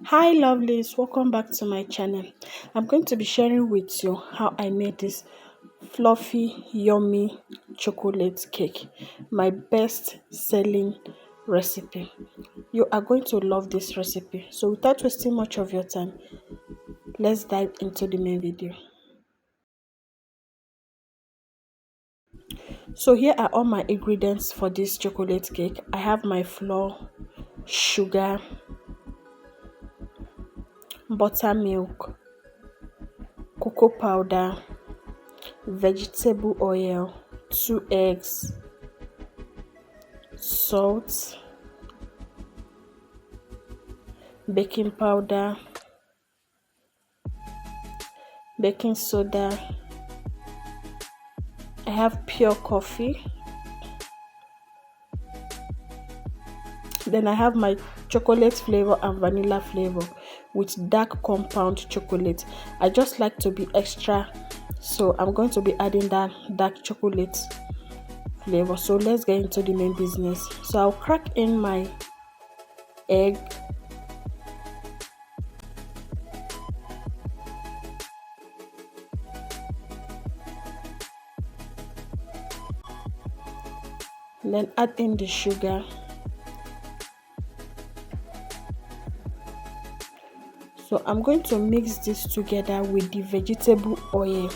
Hi lovelies, welcome back to my channel. I'm going to be sharing with you how I made this fluffy yummy chocolate cake, my best selling recipe. You are going to love this recipe, so without wasting much of your time, let's dive into the main video. So here are all my ingredients for this chocolate cake. I have my flour, sugar, buttermilk, cocoa powder, vegetable oil, 2 eggs, salt, baking powder, baking soda. I have pure coffee. Then I have my chocolate flavor and vanilla flavor with dark compound chocolate. I just like to be extra, so I'm going to be adding that dark chocolate flavor. So let's get into the main business. So I'll crack in my egg, then add in the sugar. So I'm going to mix this together with the vegetable oil.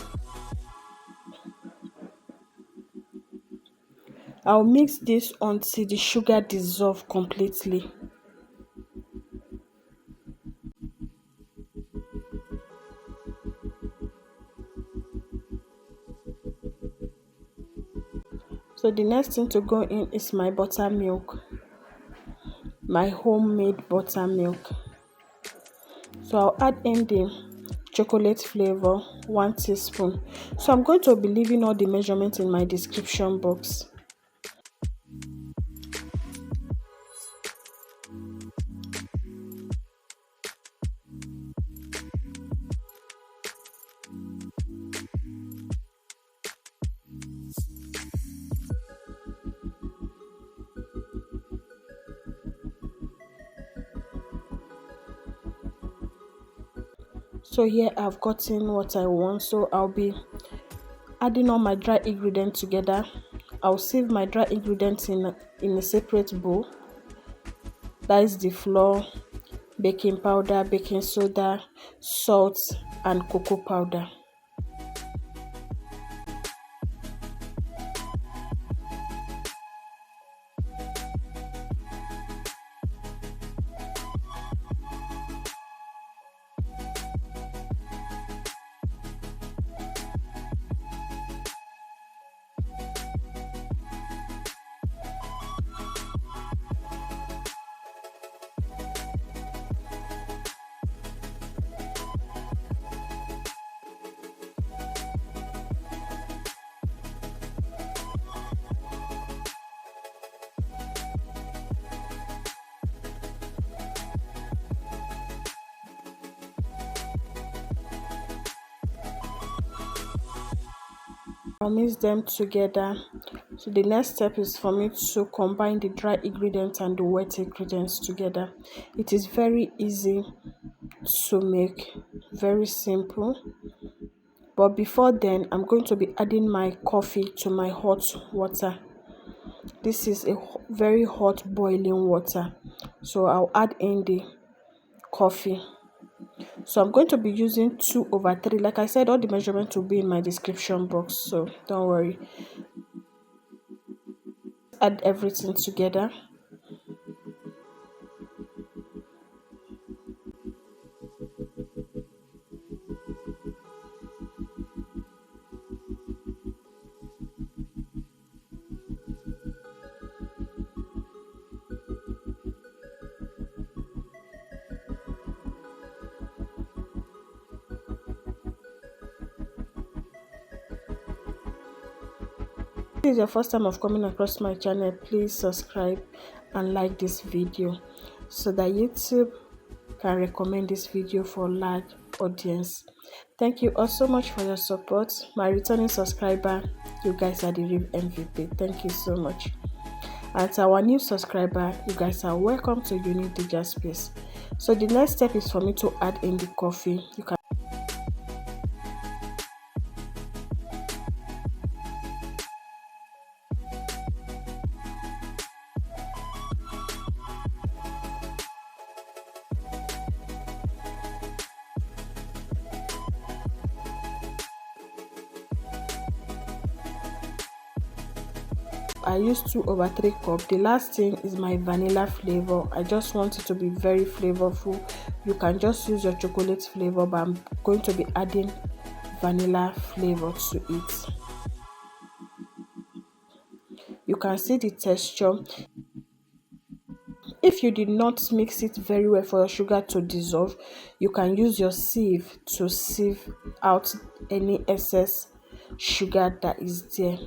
I'll mix this until the sugar dissolves completely. So the next thing to go in is my buttermilk, my homemade buttermilk. So I'll add in the chocolate flavor, 1 teaspoon. So I'm going to be leaving all the measurements in my description box. So here I've gotten what I want, so I'll be adding all my dry ingredients together. I'll sieve my dry ingredients in a separate bowl. That is the flour, baking powder, baking soda, salt and cocoa powder. I'll mix them together. So the next step is for me to combine the dry ingredients and the wet ingredients together. It is very easy to make, very simple. But before then, I'm going to be adding my coffee to my hot water. This is a very hot boiling water. So I'll add in the coffee. So I'm going to be using 2/3. Like I said, all the measurements will be in my description box, so don't worry. Add everything together. If this is your first time of coming across my channel, please subscribe and like this video so that YouTube can recommend this video for large audience. Thank you all so much for your support. My returning subscriber, you guys are the real MVP. Thank you so much. And to our new subscriber, you guys are welcome to Unique Digital Space. So the next step is for me to add in the coffee. I use 2/3 cup. The last thing is my vanilla flavor. I just want it to be very flavorful. You can just use your chocolate flavor, but I'm going to be adding vanilla flavor to it. You can see the texture. If you did not mix it very well for your sugar to dissolve, you can use your sieve to sieve out any excess sugar that is there.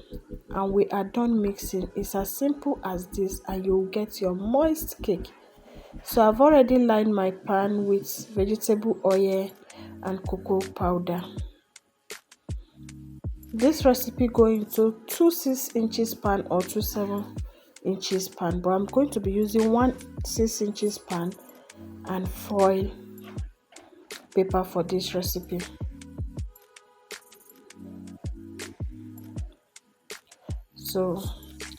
And we are done mixing. It's as simple as this, and you'll get your moist cake. So I've already lined my pan with vegetable oil and cocoa powder. This recipe go into 2 6 inches pan or 2 7 inches pan, but I'm going to be using 1 6 inches pan and foil paper for this recipe. So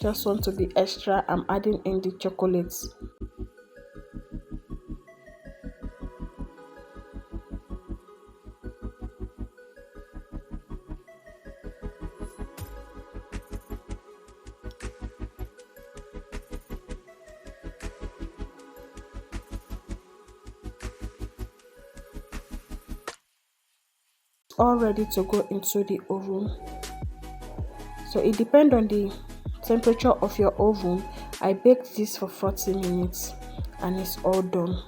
just want to be extra, I'm adding in the chocolates. All ready to go into the oven. So it depends on the temperature of your oven. I baked this for 40 minutes and it's all done.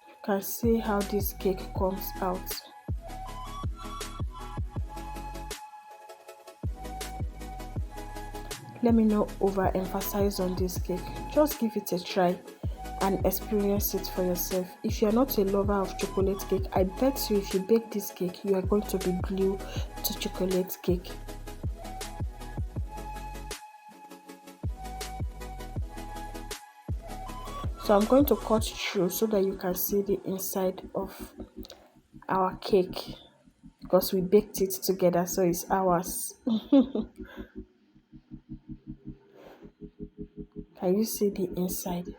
You can see how this cake comes out. Let me not overemphasize on this cake. Just give it a try and experience it for yourself. If you're not a lover of chocolate cake, I bet you if you bake this cake, you are going to be glued to chocolate cake. So I'm going to cut through so that you can see the inside of our cake, because we baked it together, so it's ours. Can you see the inside?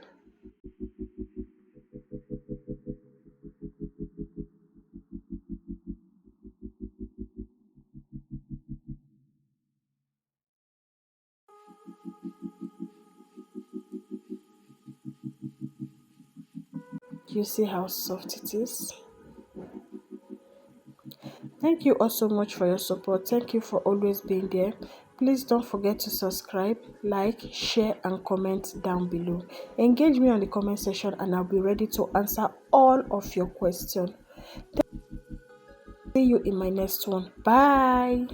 You see how soft it is? Thank you all so much for your support. Thank you for always being there. Please don't forget to subscribe, like, share, and comment down below. Engage me on the comment section and I'll be ready to answer all of your questions. See you in my next one. Bye.